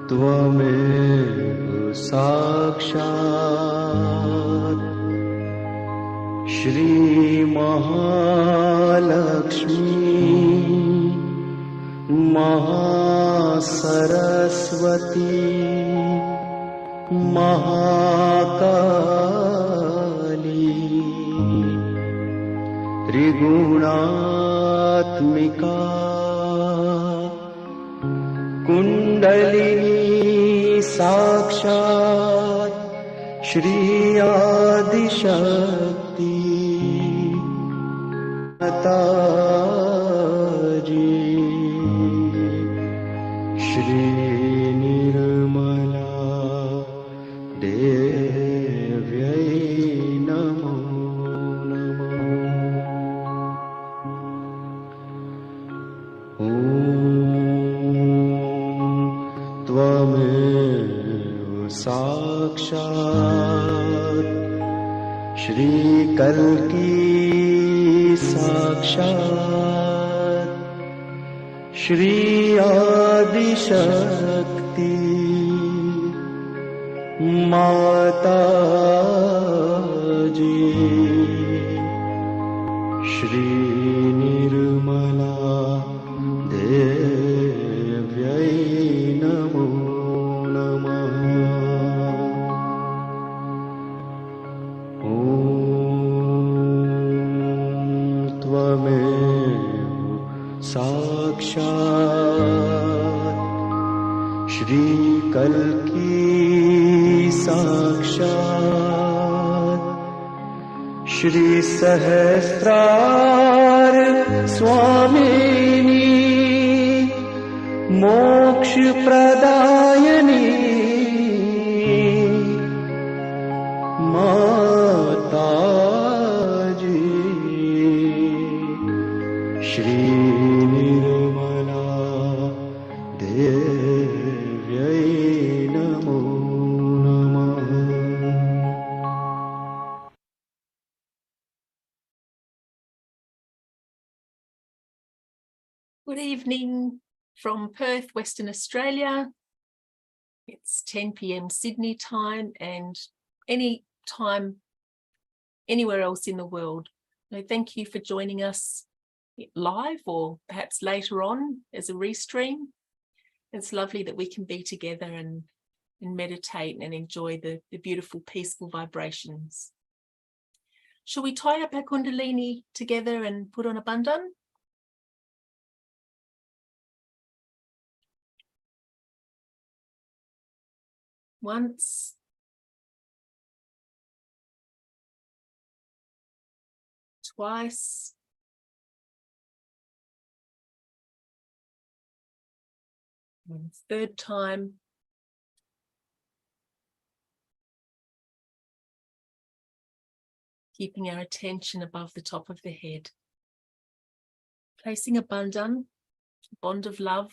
त्वमेव साक्षात् श्री महालक्ष्मी महासरस्वती महाकाली त्रिगुणात्मिका कुंडलिनी साक्षात् श्री आदिशक्ति माताजी श्री निर्मला देव्यै नमो नमः। ॐ त्वमेव साक्षात् श्री कल्की साक्षात् श्री आदिशक्ति माताजी श्री निर्मला देव्यै नमो नमः। ॐ त्वमेव साक्षात् श्री कल्की साक्षात् श्री सहस्रार स्वामिनी मोक्ष प्रदायिनी माताजी श्री निर्मला देव्यै नमो नमः। Good evening from Perth, Western Australia. It's 10 p.m. Sydney time and any time anywhere else in the world. So thank you for joining us live or perhaps later on as a restream. It's lovely that we can be together and meditate and enjoy the beautiful peaceful vibrations. Shall we tie up our Kundalini together and put on a bandhan? Once, twice, and third time, keeping our attention above the top of the head, placing a bandhan, a bond of love,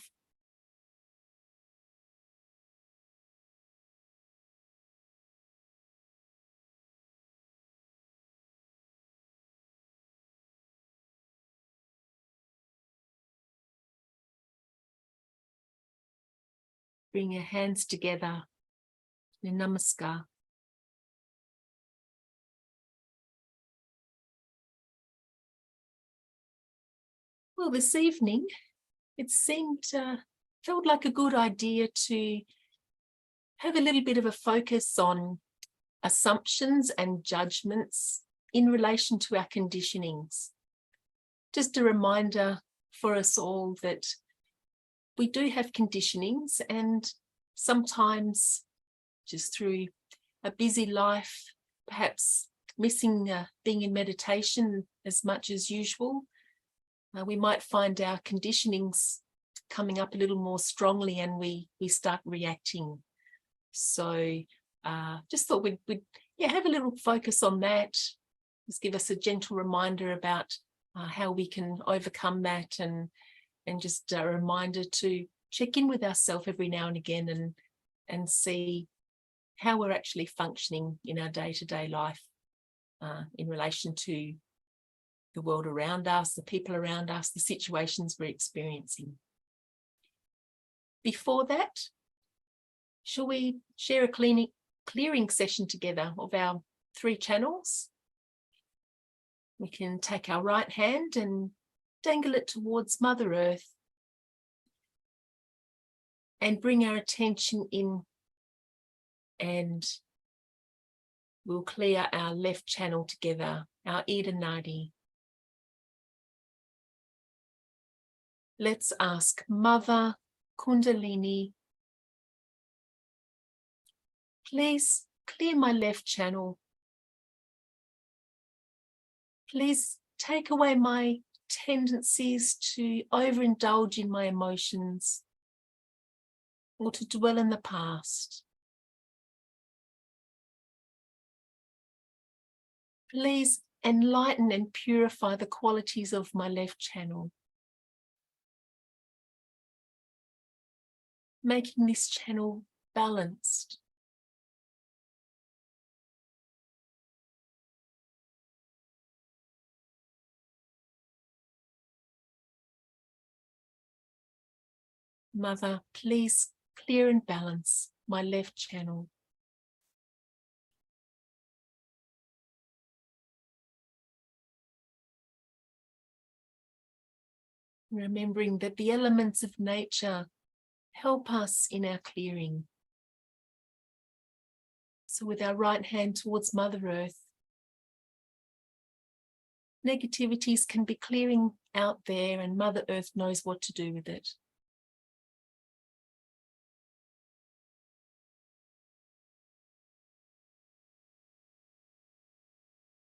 Bring your hands together in namaskar. Well, this evening, it felt like a good idea to have a little bit of a focus on assumptions and judgments in relation to our conditionings. Just a reminder for us all that we do have conditionings, and sometimes just through a busy life, perhaps missing being in meditation as much as usual, we might find our conditionings coming up a little more strongly, and we start reacting. So just thought we'd have a little focus on that. Just give us a gentle reminder about how we can overcome that, and just a reminder to check in with ourselves every now and again and see how we're actually functioning in our day-to-day life in relation to the world around us, the people around us, the situations we're experiencing. Before that, shall we share a clearing session together of our 3 channels? We can take our right hand and dangle it towards Mother Earth and bring our attention in, and we'll clear our left channel together, our Ida Nadi. Let's ask Mother Kundalini, please clear my left channel. Please take away my tendencies to overindulge in my emotions or to dwell in the past. Please enlighten and purify the qualities of my left channel, making this channel balanced. Mother, please clear and balance my left channel. Remembering that the elements of nature help us in our clearing. So with our right hand towards Mother Earth, negativities can be clearing out there, and Mother Earth knows what to do with it.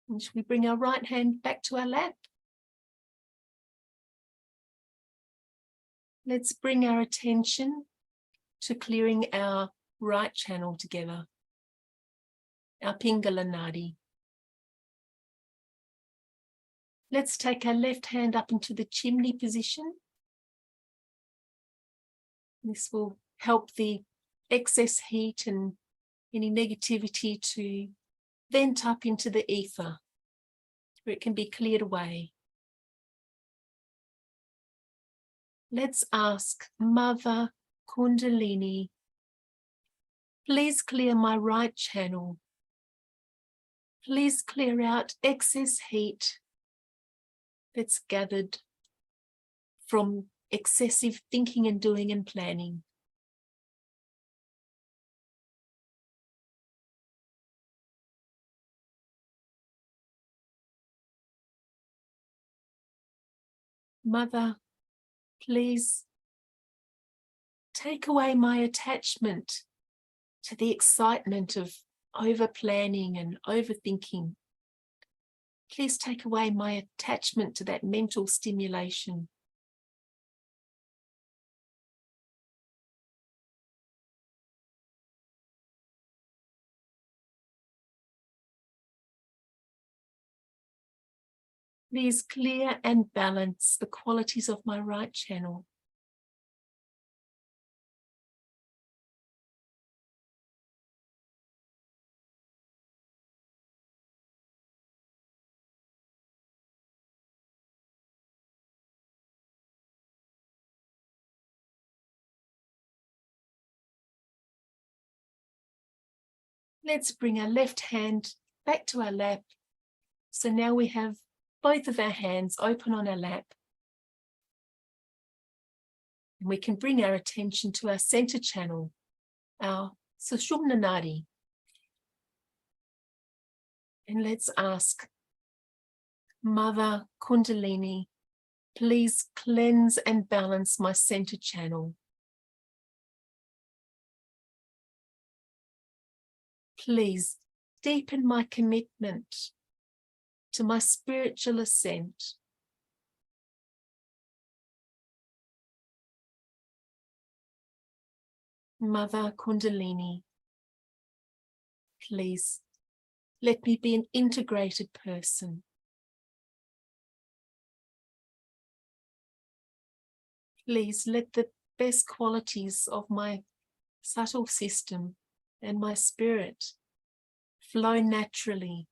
And should we bring our right hand back to our lap? Let's bring our attention to clearing our right channel together, our Pingala Nadi. Let's take our left hand up into the chimney position. This will help the excess heat and any negativity to vent up into the ether, where it can be cleared away. Let's ask Mother Kundalini, please clear my right channel. Please clear out excess heat that's gathered from excessive thinking and doing and planning. Mother, please take away my attachment to the excitement of over-planning and overthinking. Please take away my attachment to that mental stimulation. Please clear and balance the qualities of my right channel. Let's bring our left hand back to our lap. So now we have both of our hands open on our lap. And we can bring our attention to our center channel, our Sushumna Nadi. And let's ask Mother Kundalini, please cleanse and balance my center channel. Please deepen my commitment to my spiritual ascent. Mother Kundalini, please let me be an integrated person. Please let the best qualities of my subtle system and my spirit flow naturally.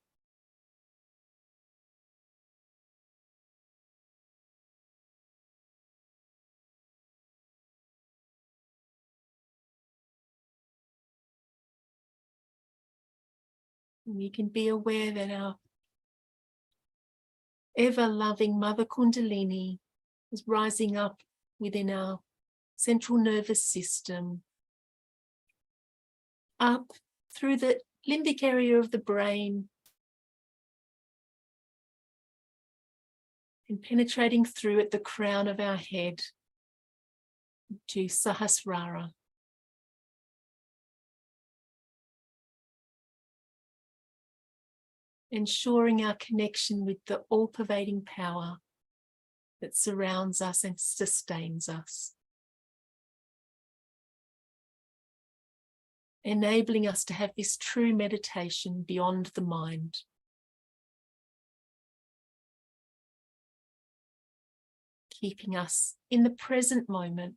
We can be aware that our ever-loving Mother Kundalini is rising up within our central nervous system, up through the limbic area of the brain, and penetrating through at the crown of our head to Sahasrara. Ensuring our connection with the all-pervading power that surrounds us and sustains us. Enabling us to have this true meditation beyond the mind. Keeping us in the present moment.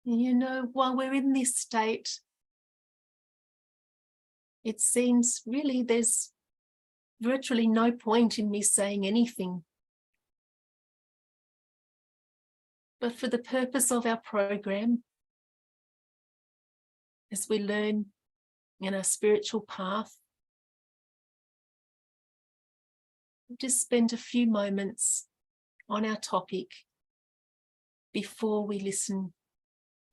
You know, while we're in this state, it seems really there's virtually no point in me saying anything. But for the purpose of our program, as we learn in our spiritual path, we'll just spend a few moments on our topic before we listen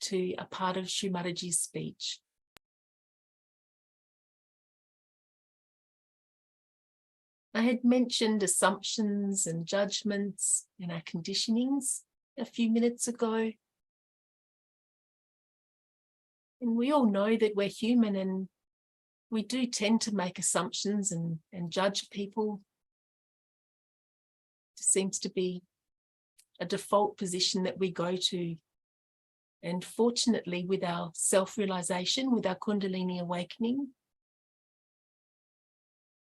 to a part of Shri Mataji's speech. I had mentioned assumptions and judgments and our conditionings a few minutes ago. And we all know that we're human and we do tend to make assumptions and judge people. It seems to be a default position that we go to. And fortunately, with our self-realization, with our Kundalini awakening,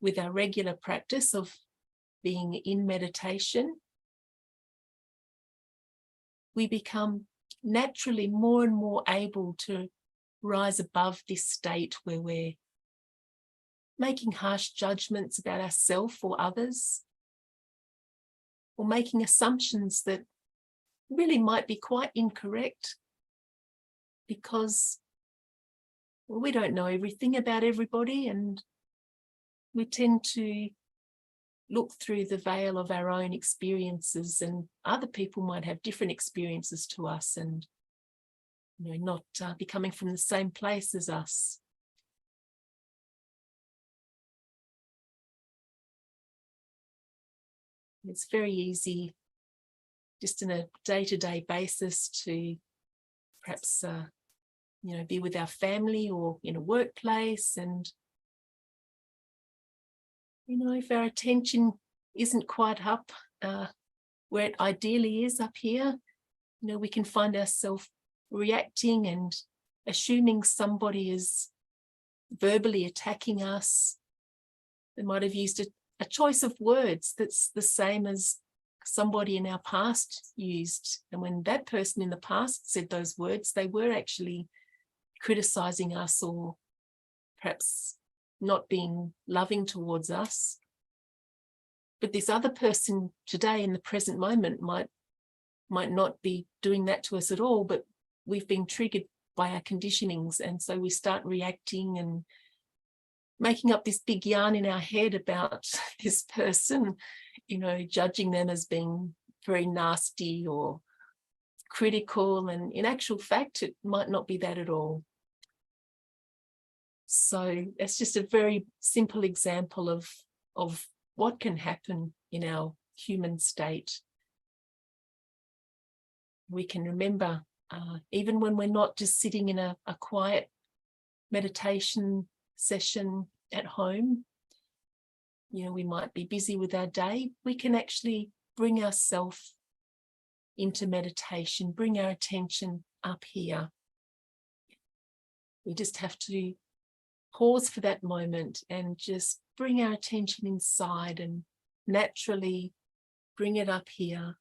with our regular practice of being in meditation, we become naturally more and more able to rise above this state where we're making harsh judgments about ourselves or others, or making assumptions that really might be quite incorrect because we don't know everything about everybody, and we tend to look through the veil of our own experiences, and other people might have different experiences to us and not be coming from the same place as us. It's very easy just on a day-to-day basis to perhaps be with our family or in a workplace, and if our attention isn't quite up where it ideally is up here, we can find ourselves reacting and assuming somebody is verbally attacking us. They might have used a a choice of words that's the same as somebody in our past used. And when that person in the past said those words, they were actually criticizing us or perhaps not being loving towards us. But this other person today in the present moment might not be doing that to us at all, but we've been triggered by our conditionings. And so we start reacting and making up this big yarn in our head about this person, you know, judging them as being very nasty or critical. And in actual fact, it might not be that at all. So it's just a very simple example of what can happen in our human state. We can remember, even when we're not just sitting in a quiet meditation session at home, you know, we might be busy with our day, we can actually bring ourselves into meditation, bring our attention up here. We just have to pause for that moment and just bring our attention inside and naturally bring it up here.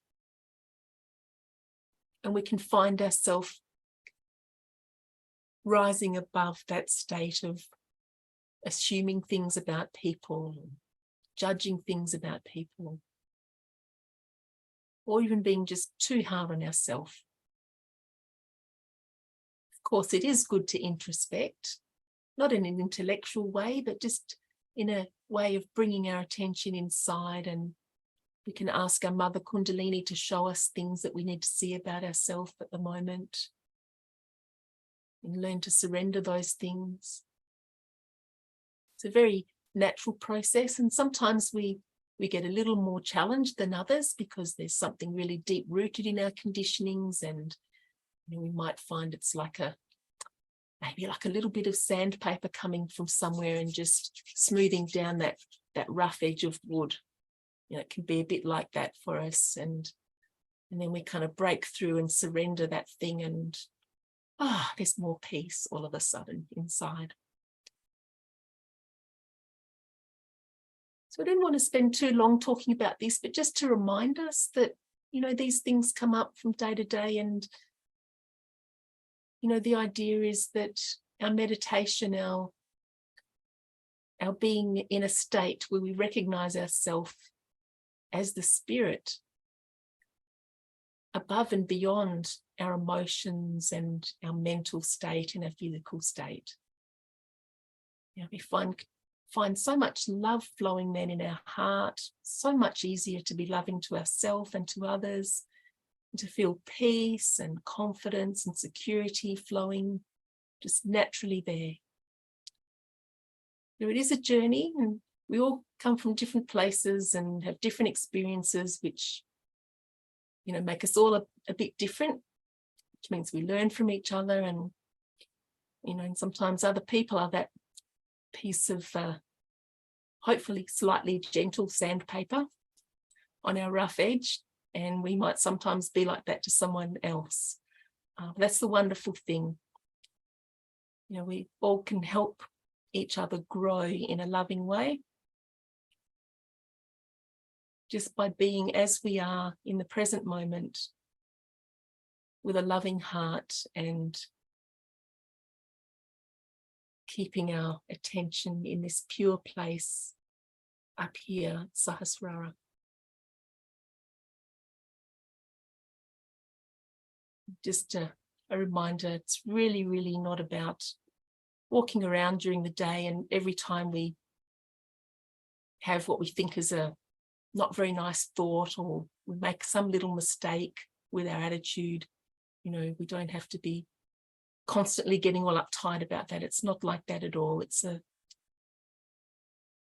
And we can find ourselves rising above that state of assuming things about people, judging things about people, or even being just too hard on ourselves. Of course, it is good to introspect, not in an intellectual way, but just in a way of bringing our attention inside, and we can ask our Mother Kundalini to show us things that we need to see about ourselves at the moment and learn to surrender those things. It's a very natural process, and sometimes we get a little more challenged than others because there's something really deep rooted in our conditionings, and you know, we might find it's like maybe like a little bit of sandpaper coming from somewhere and just smoothing down that rough edge of wood. You know, it can be a bit like that for us, and then we kind of break through and surrender that thing, and there's more peace all of a sudden inside. So I didn't want to spend too long talking about this, but just to remind us that, you know, these things come up from day to day, and you know, the idea is that our meditation, our being in a state where we recognize ourselves as the spirit above and beyond our emotions and our mental state and our physical state. You know, we find so much love flowing then in our heart, so much easier to be loving to ourselves and to others, and to feel peace and confidence and security flowing just naturally there. You know, it is a journey, and we all come from different places and have different experiences, which, you know, make us all a bit different, which means we learn from each other. And, you know, and sometimes other people are that piece of hopefully slightly gentle sandpaper on our rough edge, and we might sometimes be like that to someone else. That's the wonderful thing. You know, we all can help each other grow in a loving way, just by being as we are in the present moment with a loving heart and keeping our attention in this pure place up here, Sahasrara. Just a reminder, it's really, really not about walking around during the day and every time we have what we think is a not very nice thought, or we make some little mistake with our attitude, you know, we don't have to be constantly getting all uptight about that. It's not like that at all. It's a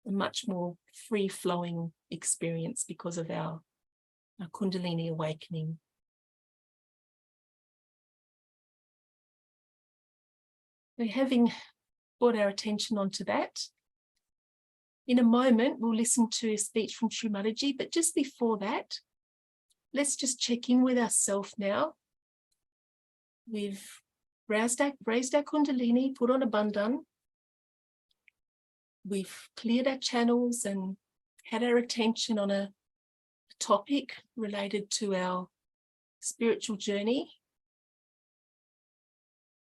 much more free-flowing experience because of our Kundalini awakening. So having brought our attention onto that, in a moment we'll listen to a speech from Shri Mataji, but just before that, let's just check in with ourselves now. We've raised our Kundalini, put on a bandhan. We've cleared our channels and had our attention on a topic related to our spiritual journey.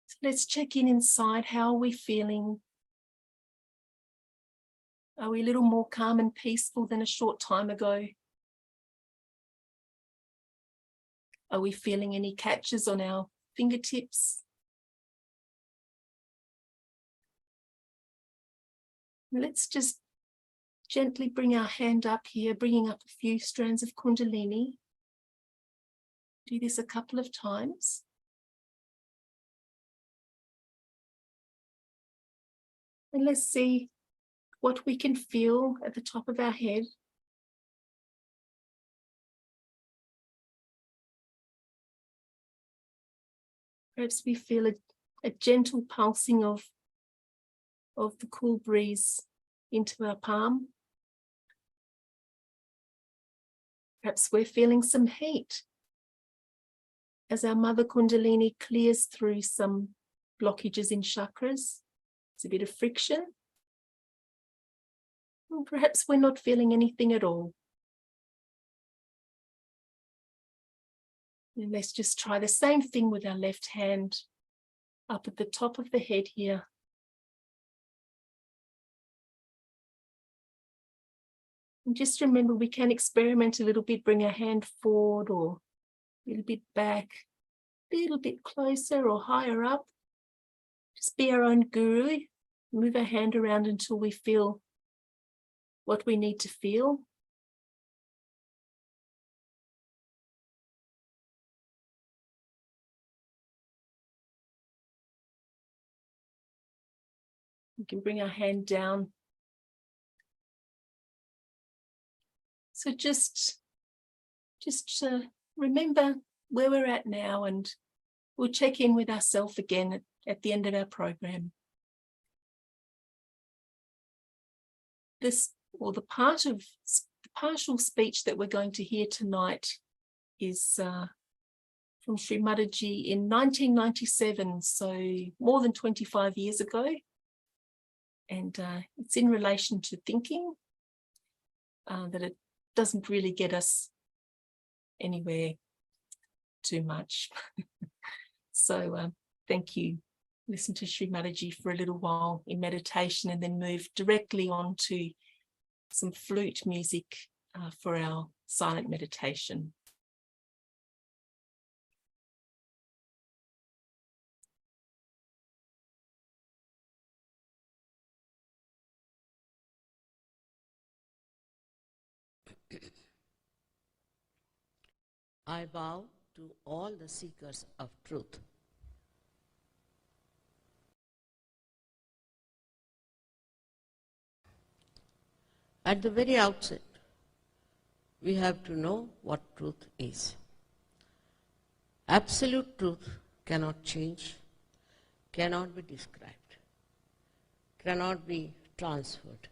So let's check in inside. How are we feeling? Are we a little more calm and peaceful than a short time ago? Are we feeling any catches on our fingertips? Let's just gently bring our hand up here, bringing up a few strands of Kundalini. Do this a couple of times. And let's see what we can feel at the top of our head. Perhaps we feel a gentle pulsing of the cool breeze into our palm. Perhaps we're feeling some heat as our Mother Kundalini clears through some blockages in chakras. It's a bit of friction. And perhaps we're not feeling anything at all. And let's just try the same thing with our left hand up at the top of the head here. And just remember, we can experiment a little bit, bring our hand forward or a little bit back, a little bit closer or higher up. Just be our own guru. Move our hand around until we feel what we need to feel. We can bring our hand down. So just remember where we're at now, and we'll check in with ourselves again at the end of our program. The partial speech that we're going to hear tonight is from Shri Mataji in 1997, so more than 25 years ago. And it's in relation to thinking, that it doesn't really get us anywhere too much. So thank you. Listen to Shri Mataji for a little while in meditation and then move directly on to some flute music for our silent meditation. I bow to all the seekers of truth. At the very outset, we have to know what truth is. Absolute truth cannot change, cannot be described, cannot be transferred.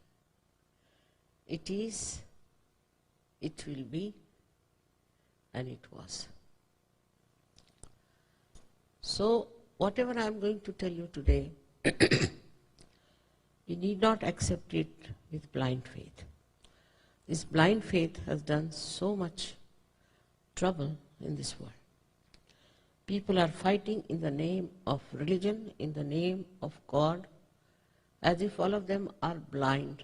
It is, it will be, and it was. So, whatever I am going to tell you today, you need not accept it with blind faith. This blind faith has done so much trouble in this world. People are fighting in the name of religion, in the name of God, as if all of them are blind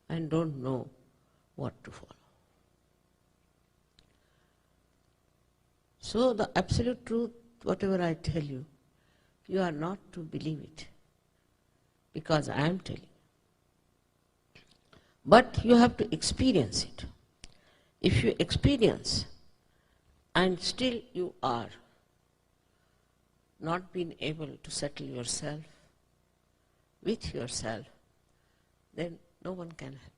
and don't know what to follow. So the absolute truth, whatever I tell you, you are not to believe it, because I am telling you. But you have to experience it. If you experience and still you are not being able to settle yourself with yourself, then no one can help.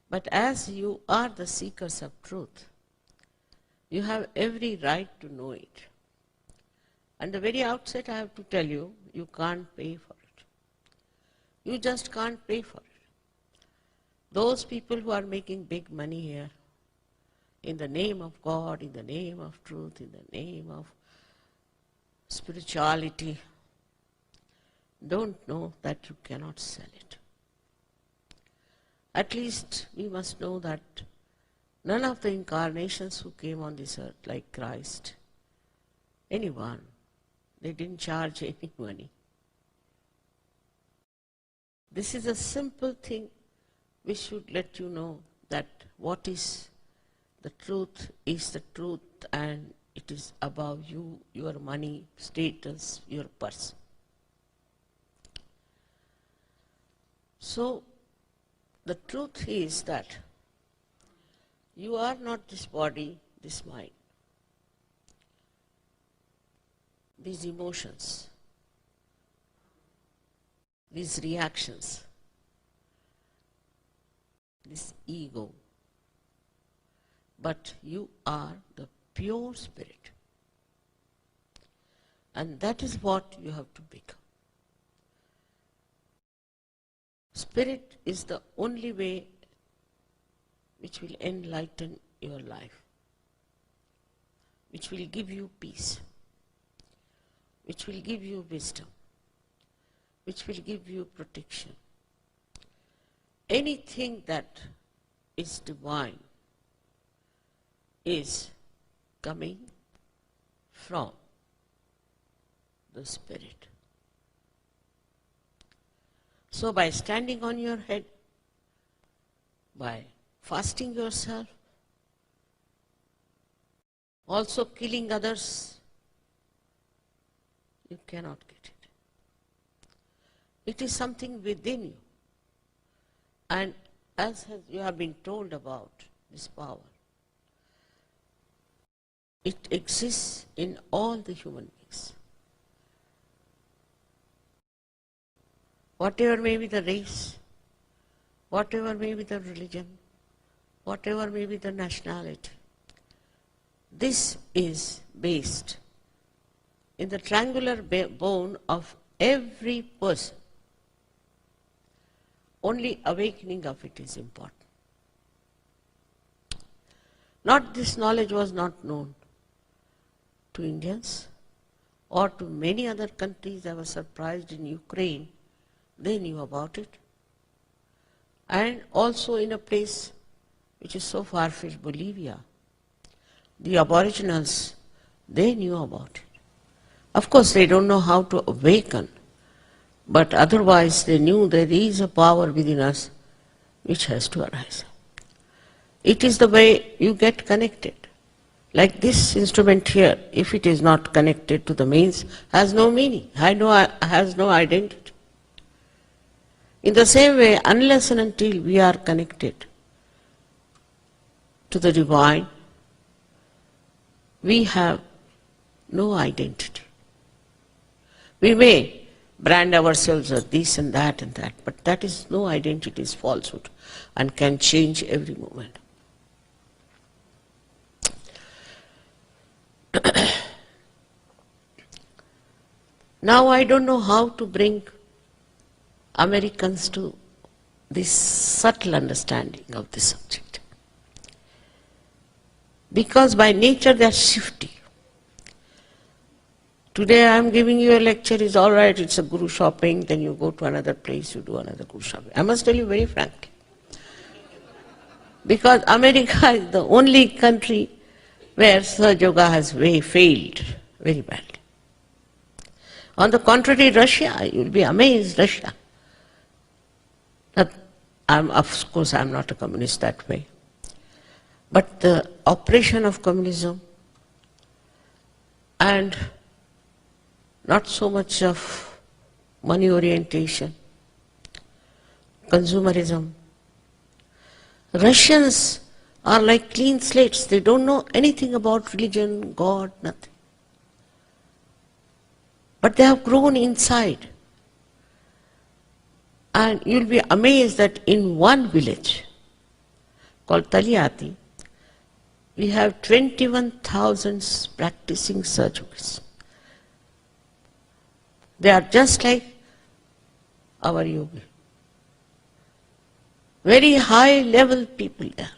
But as you are the seekers of truth, you have every right to know it. And the very outset I have to tell you, you can't pay for it. You just can't pay for it. Those people who are making big money here, in the name of God, in the name of truth, in the name of spirituality, don't know that you cannot sell it. At least we must know that none of the incarnations who came on this earth, like Christ, anyone, they didn't charge any money. This is a simple thing which should let you know that what is the truth and it is above you, your money, status, your person. So, the truth is that you are not this body, this mind, these emotions, these reactions, this ego, but you are the pure spirit. And that is what you have to become. Spirit is the only way which will enlighten your life, which will give you peace, which will give you wisdom, which will give you protection. Anything that is divine is coming from the Spirit. So by standing on your head, by fasting yourself, also killing others, you cannot get it. It is something within you. And as you have been told about this power, it exists in all the human beings. Whatever may be the race, whatever may be the religion, whatever may be the nationality, this is based in the triangular bone of every person. Only awakening of it is important. This knowledge was not known to Indians or to many other countries. I was surprised in Ukraine, they knew about it. And also in a place which is so far-fetched, Bolivia, the aboriginals, they knew about it. Of course, they don't know how to awaken, but otherwise they knew there is a power within us which has to arise. It is the way you get connected. Like this instrument here, if it is not connected to the mains, has no meaning, has no identity. In the same way, unless and until we are connected to the divine, we have no identity. We may brand ourselves as this and that, but that is no identity, is falsehood and can change every moment. Now I don't know how to bring Americans to this subtle understanding of this subject. Because by nature they are shifty. Today I am giving you a lecture, is all right, it's a guru shopping, then you go to another place, you do another guru shopping. I must tell you very frankly. Because America is the only country where Sahaja Yoga has failed very badly. On the contrary, Russia, you will be amazed, Russia. Of course, I am not a communist that way. But the operation of communism and not so much of money orientation, consumerism. Russians are like clean slates. They don't know anything about religion, God, nothing. But they have grown inside. And you'll be amazed that in one village called Taliati, we have 21,000 practicing Sahaja Yogas. They are just like our yogi. Very high level people there.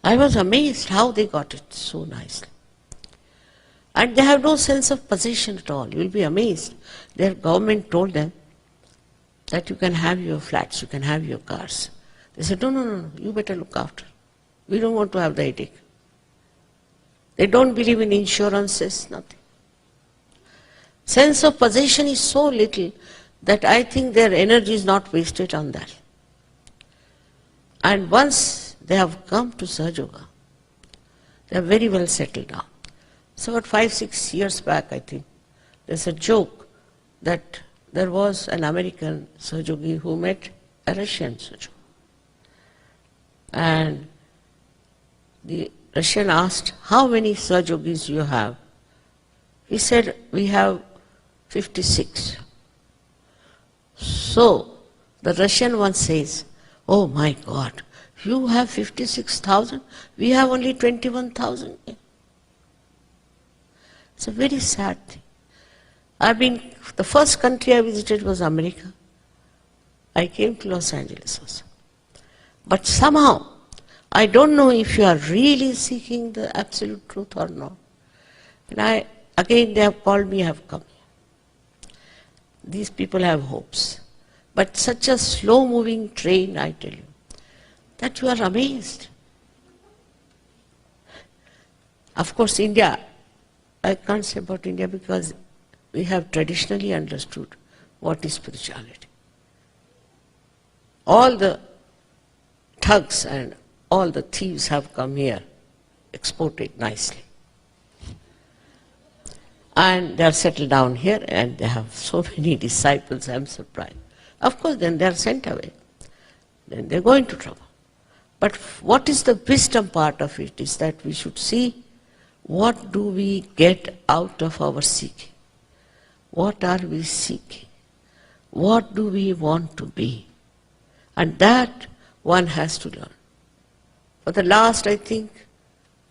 I was amazed how they got it so nicely. And they have no sense of possession at all. You will be amazed. Their government told them, that you can have your flats, you can have your cars. They said, no, no, no, no, you better look after. We don't want to have the headache. They don't believe in insurances, nothing. Sense of possession is so little that I think their energy is not wasted on that. And once they have come to Sahaja Yoga, they are very well settled now. So about 5-6 years back, I think, there's a joke that there was an American Sahaja Yogi who met a Russian Sahaja Yogi. And the Russian asked, how many Sahaja Yogis you have? He said, we have 56. So the Russian one says, oh my God, you have 56,000, we have only 21,000. It's a very sad thing. The first country I visited was America. I came to Los Angeles also. But somehow, I don't know if you are really seeking the absolute truth or not. And again they have called me, I have come. These people have hopes. But such a slow-moving train, I tell you, that you are amazed. Of course, India, I can't say about India because we have traditionally understood what is spirituality. All the thugs and all the thieves have come here, exported nicely. And they are settled down here and they have so many disciples, I am surprised. Of course, then they are sent away. Then they go into trouble. But what is the wisdom part of it is that we should see what do we get out of our seeking. What are we seeking? What do we want to be? And that one has to learn. For the last, I think,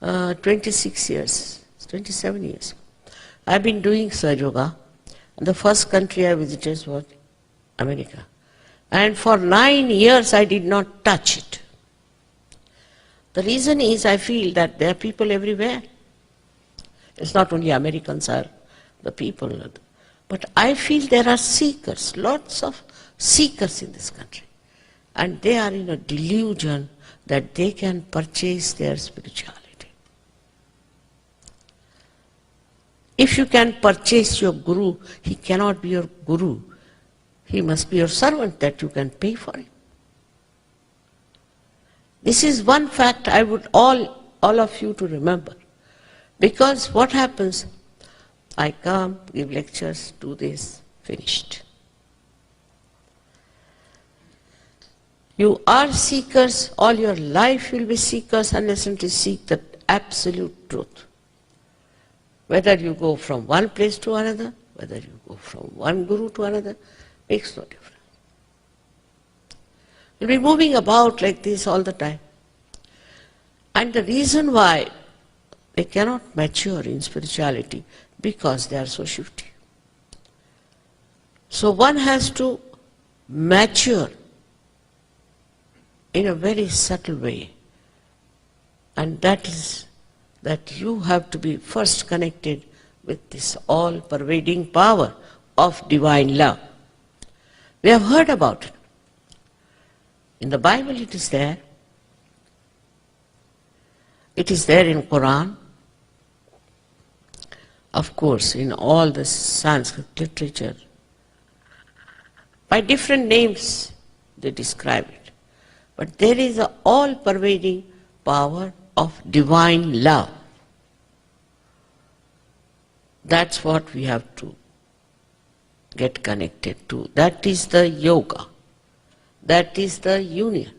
26 years, 27 years, I've been doing Sahaja Yoga. And the first country I visited was America. And for 9 years I did not touch it. The reason is I feel that there are people everywhere. It's not only Americans are the people, but I feel there are seekers, lots of seekers in this country. And they are in a delusion that they can purchase their spirituality. If you can purchase your guru, he cannot be your guru. He must be your servant that you can pay for him. This is one fact I would all of you to remember. Because what happens, I come, give lectures, do this, finished. You are seekers, all your life will be seekers unless you seek the absolute truth. Whether you go from one place to another, whether you go from one guru to another, makes no difference. You'll be moving about like this all the time. And the reason why they cannot mature in spirituality, because they are so shifty. So one has to mature in a very subtle way. And that is that you have to be first connected with this all-pervading power of divine love. We have heard about it. In the Bible it is there. It is there in Quran. Of course, in all the Sanskrit literature. By different names they describe it. But there is an all-pervading power of divine love. That's what we have to get connected to. That is the yoga. That is the union.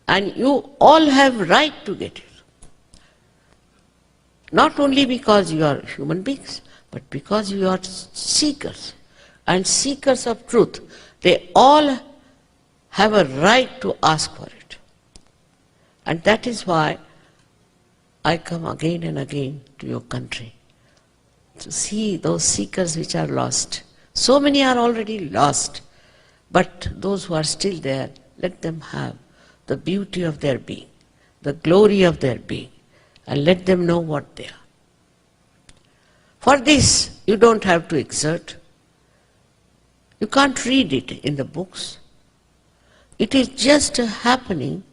And you all have right to get it. Not only because you are human beings, but because you are seekers. And seekers of truth. They all have a right to ask for it. And that is why I come again and again to your country. To see those seekers which are lost. So many are already lost. But those who are still there, let them have the beauty of their being, the glory of their being, and let them know what they are. For this, you don't have to exert. You can't read it in the books. It is just a happening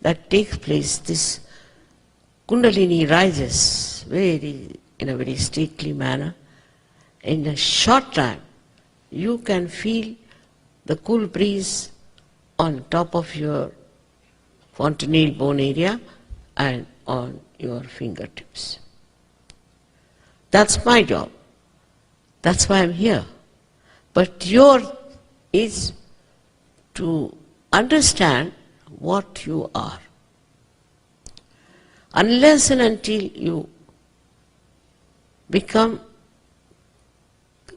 that takes place. This Kundalini rises in a very stately manner. In a short time, you can feel the cool breeze on top of your fontanelle bone area and on your fingertips. That's my job. That's why I'm here. But yours is to understand what you are. Unless and until you become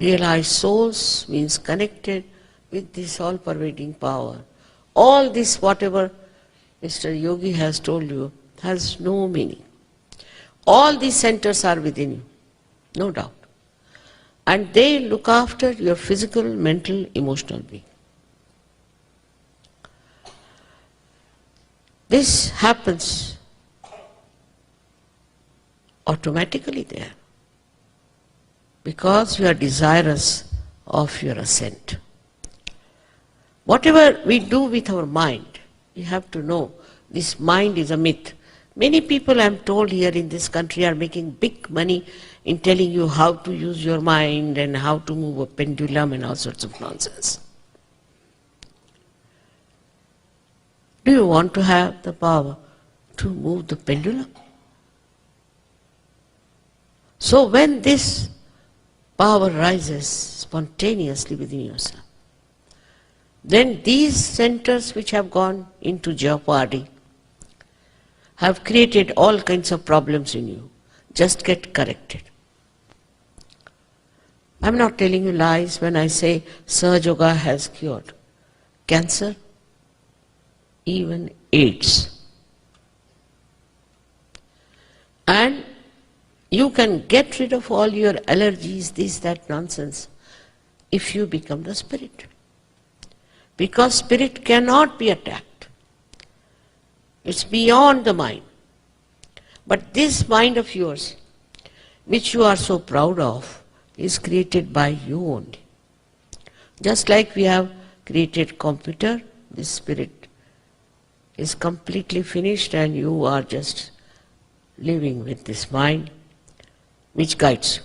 realized souls, means connected with this all-pervading power, all this whatever Mr. Yogi has told you has no meaning. All these centers are within you, no doubt. And they look after your physical, mental, emotional being. This happens automatically there because you are desirous of your ascent. Whatever we do with our mind, we have to know this mind is a myth. Many people, I am told, here in this country are making big money in telling you how to use your mind and how to move a pendulum and all sorts of nonsense. Do you want to have the power to move the pendulum? So when this power rises spontaneously within yourself, then these centers which have gone into jeopardy have created all kinds of problems in you. Just get corrected. I'm not telling you lies when I say Sahaja Yoga has cured cancer, even AIDS. And you can get rid of all your allergies, this, that nonsense, if you become the spirit. Because spirit cannot be attacked. It's beyond the mind. But this mind of yours, which you are so proud of, is created by you only. Just like we have created computer, this spirit is completely finished and you are just living with this mind which guides you.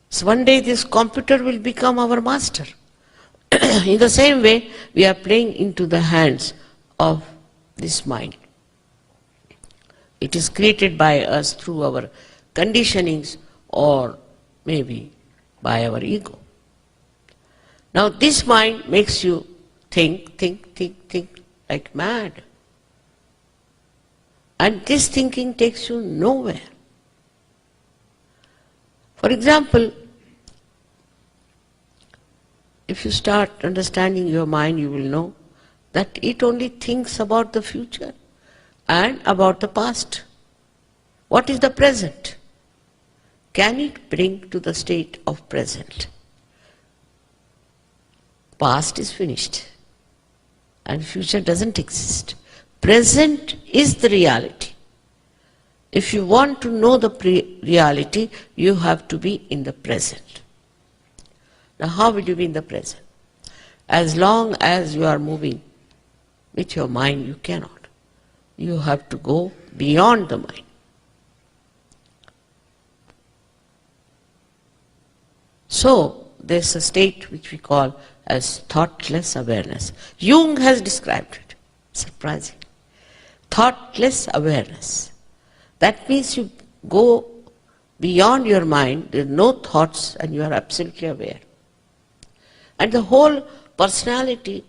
So one day this computer will become our master. In the same way, we are playing into the hands of this mind. It is created by us through our conditionings or maybe by our ego. Now this mind makes you think like mad. And this thinking takes you nowhere. For example, if you start understanding your mind, you will know that it only thinks about the future and about the past. What is the present? Can it bring to the state of present? Past is finished and future doesn't exist. Present is the reality. If you want to know the reality, you have to be in the present. Now how will you be in the present? As long as you are moving with your mind, you cannot. You have to go beyond the mind. So there's a state which we call as thoughtless awareness. Jung has described it, surprising. Thoughtless awareness. That means you go beyond your mind, there are no thoughts and you are absolutely aware. And the whole personality,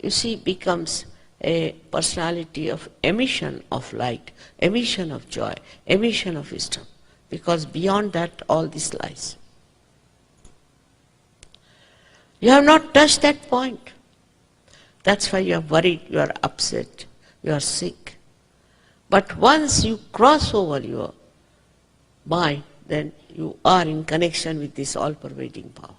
you see, becomes a personality of emission of light, emission of joy, emission of wisdom. Because beyond that, all this lies. You have not touched that point. That's why you are worried, you are upset, you are sick. But once you cross over your mind, then you are in connection with this all-pervading power.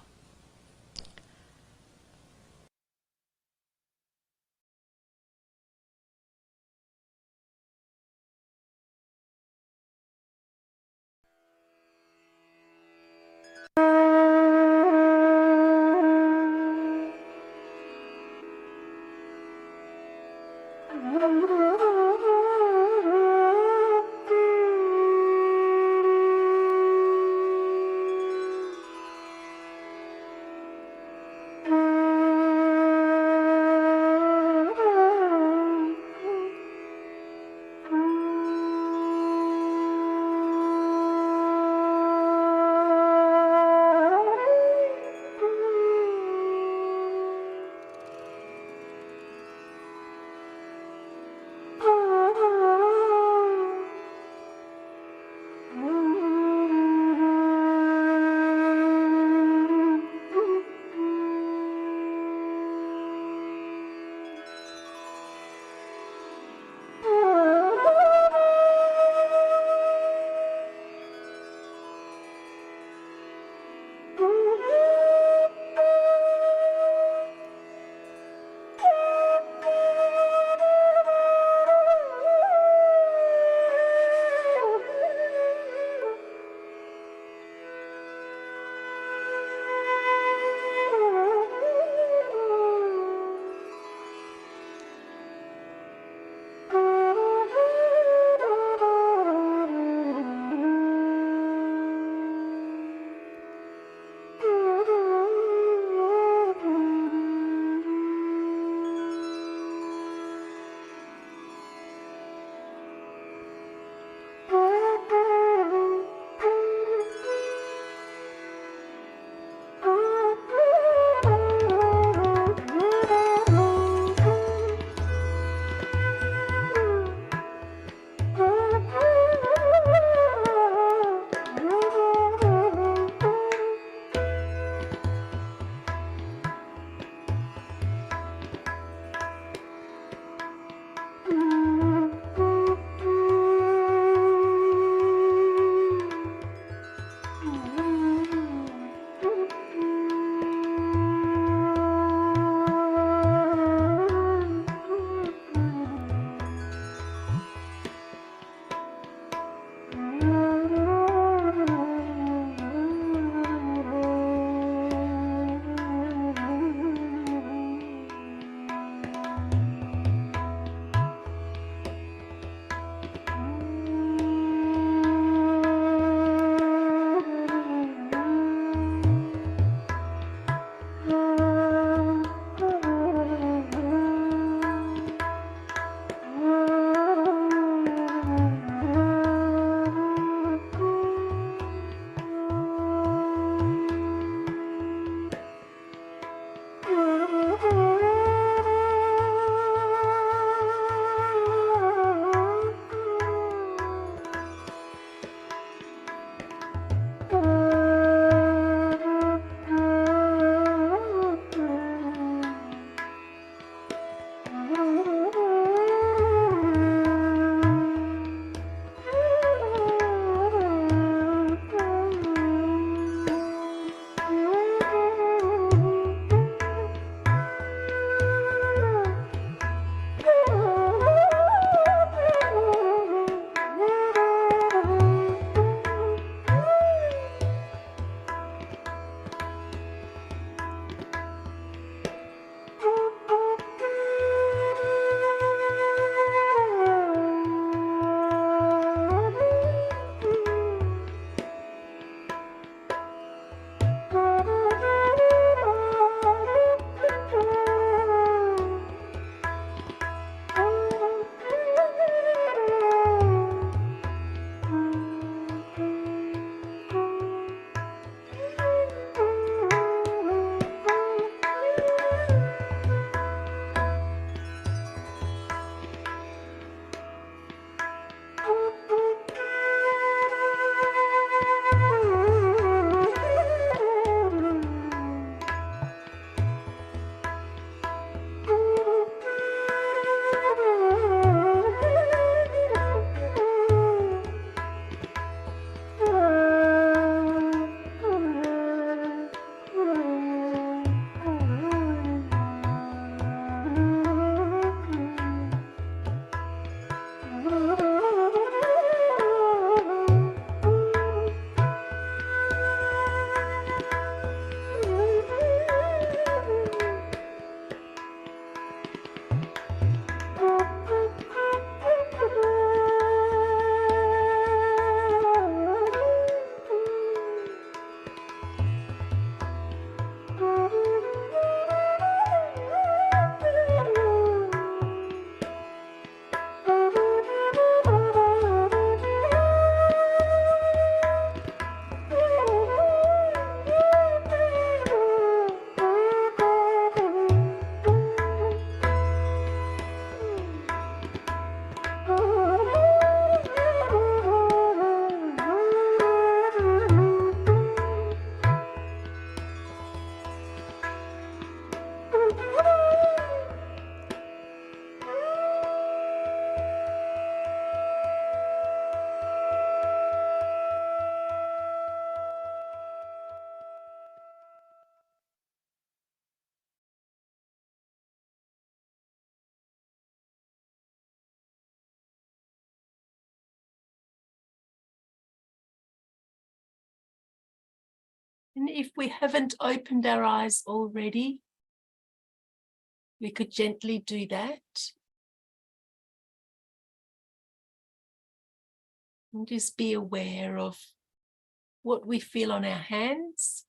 And if we haven't opened our eyes already, we could gently do that. And just be aware of what we feel on our hands.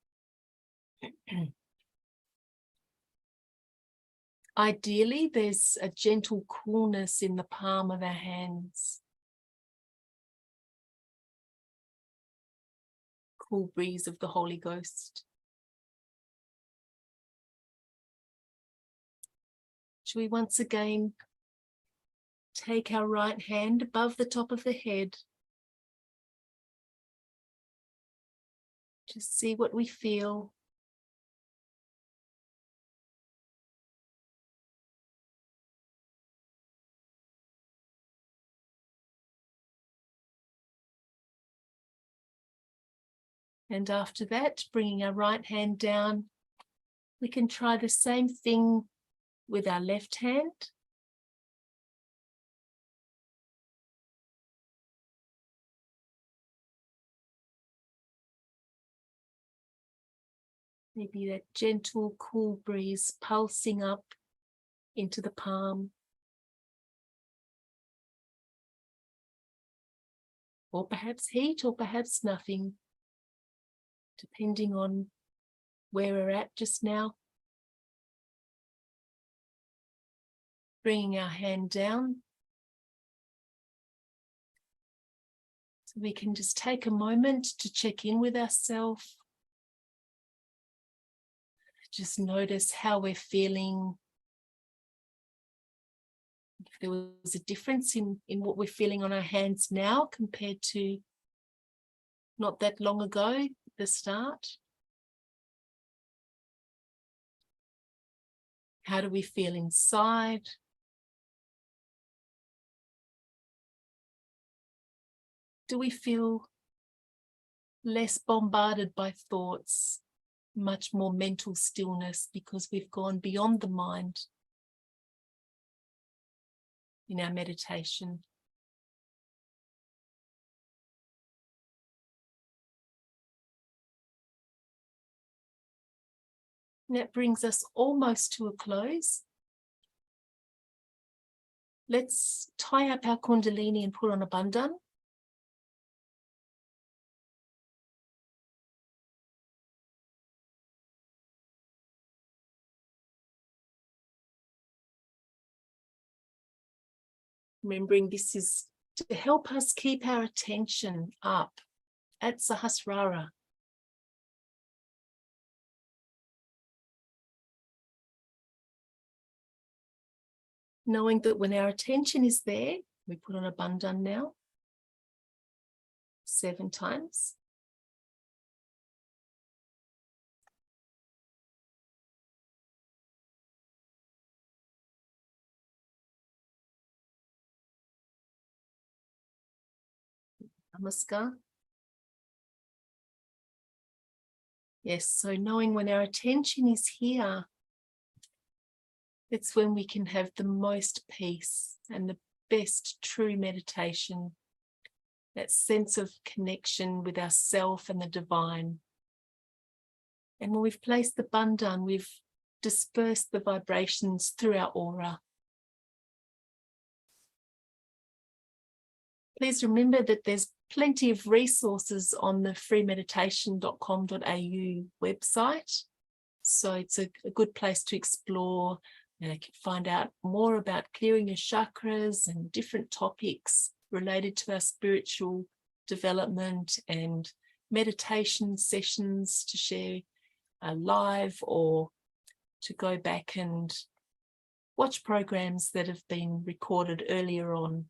Ideally, there's a gentle coolness in the palm of our hands. Cool breeze of the Holy Ghost. Shall we once again take our right hand above the top of the head? Just see what we feel. And after that, bringing our right hand down, we can try the same thing with our left hand. Maybe that gentle, cool breeze pulsing up into the palm. Or perhaps heat, or perhaps nothing, depending on where we're at just now. Bringing our hand down. So we can just take a moment to check in with ourselves. Just notice how we're feeling. If there was a difference in what we're feeling on our hands now compared to not that long ago, at the start. How do we feel inside? Do we feel less bombarded by thoughts? Much more mental stillness because we've gone beyond the mind in our meditation. And that brings us almost to a close. Let's tie up our Kundalini and put on a bandhan. Remembering this is to help us keep our attention up at Sahasrara. Knowing that when our attention is there, we put on a bandhan now, 7 times. Namaskar. Yes, so knowing when our attention is here, it's when we can have the most peace and the best true meditation, that sense of connection with ourself and the divine. And when we've placed the bandhan, we've dispersed the vibrations through our aura. Please remember that there's plenty of resources on the freemeditation.com.au website. So it's a good place to explore and find out more about clearing your chakras and different topics related to our spiritual development, and meditation sessions to share live, or to go back and watch programs that have been recorded earlier on.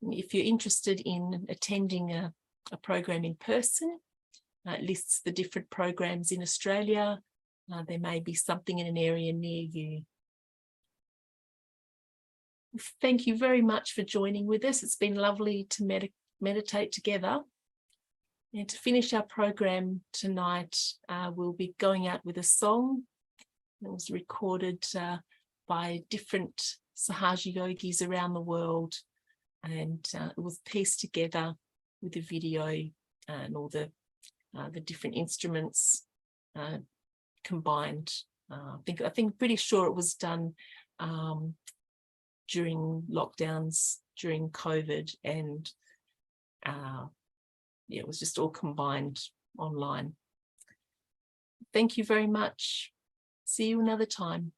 If you're interested in attending a program in person, it lists the different programs in Australia. There may be something in an area near you. Thank you very much for joining with us. It's been lovely to meditate together. And to finish our program tonight, we'll be going out with a song that was recorded by different Sahaja Yogis around the world. And it was pieced together with the video and all the the different instruments combined. I think pretty sure it was done during lockdowns, during COVID, and it was just all combined online. Thank you very much. See you another time.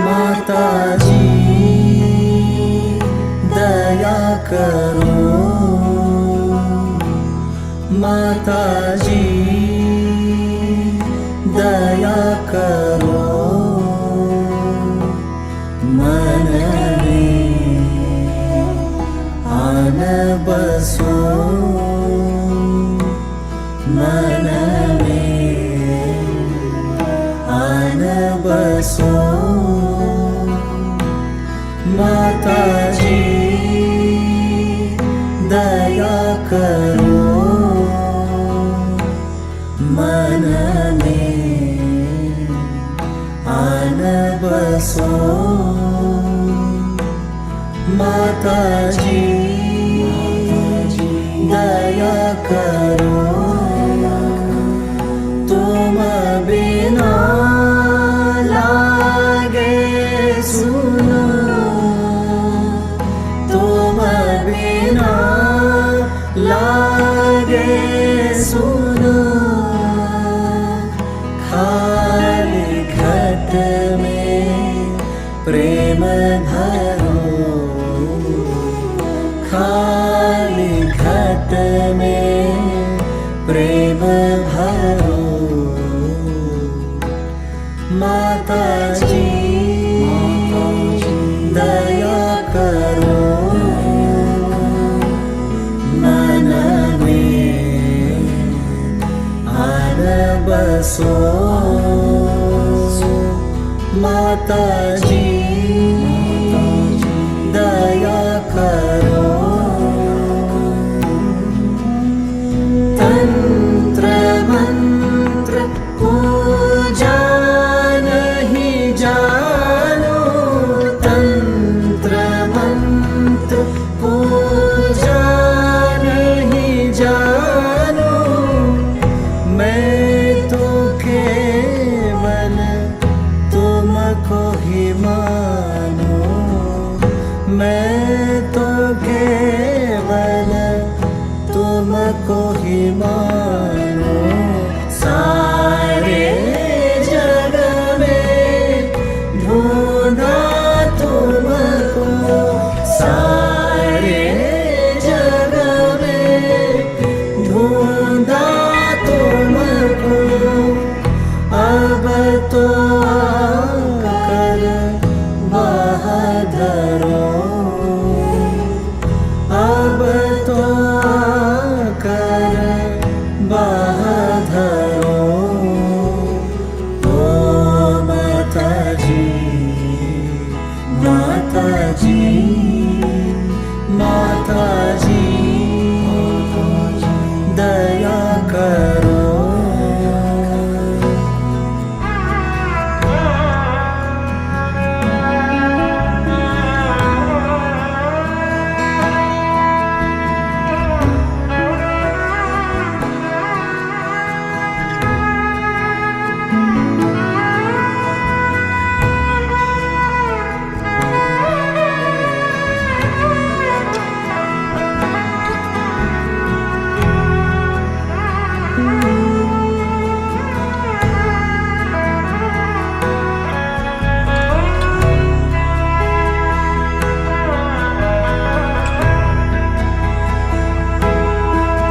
माताजी दया करो, माताजी दया करो, मन में आन बसो, मन में आन बसो। माताजी दया करो, मन में आन बसो। माताजी दया करो, तुम बिना लागे सुनो, बिना लागे सुनो, खाली घट में प्रेम भरो, खाली घट में प्रेम भरो। माताजी दया करो, मन में आन बसो। माताजी दया करो, तंत्र मंत्र पूजा नहीं जानो, तंत्र मंत्र पूजा नहीं जानो, मैं तो केवल तुमको ही मानो, मैं तो केवल तुमको ही मानो। सारे जग में ढूंढा तुमको, सारे जग में ढूंढा तुमको, अब तो आकर बहादरो, अब तो आकर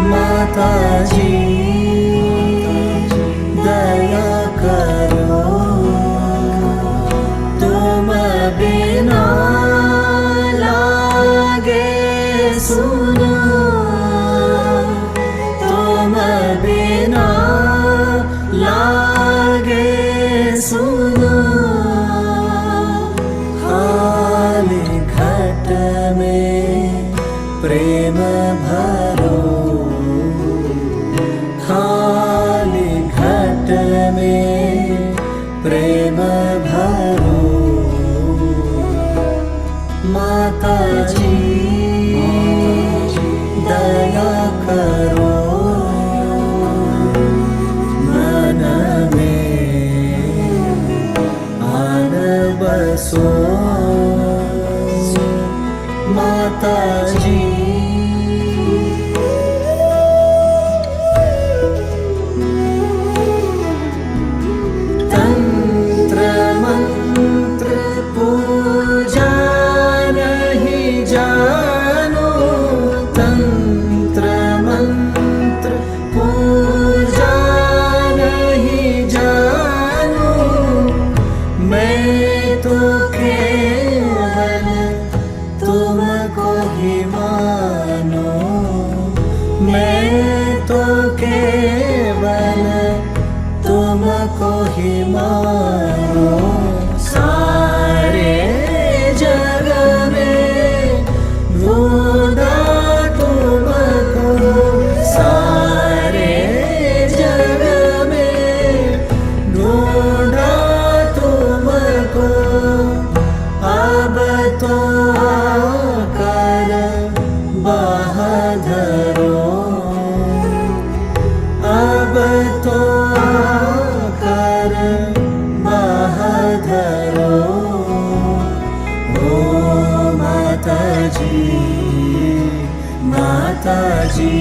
माताजी दया करो, तुम बिना लागे सुना, तुम बिना लागे सुना, खाली घट में प्रेम भरो, खाली घट में प्रेम भरो, माताजी दया करो, मन में आन बसो, माताजी तंत्र मंत्र पूजा नहीं जानो, तंत्र मंत्र पूजा नहीं जानो, मैं तो केवल तुमको ही मानो, मैं तो केवल तुमको ही मानो, सारे जग में ढूंढा तुमको, सारे जग में ढूंढा तुमको, अब तो आकर बहादुरो, अब तो आकर बहादुरो, ओ माताजी माताजी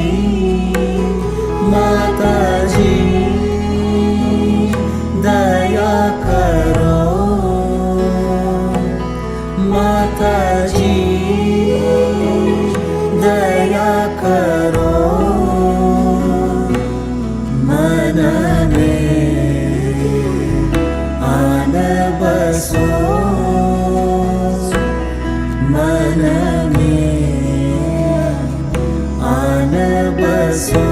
माताजी दया करो, माताजी दया करो, मन में आन बसो, मन में आन बसो।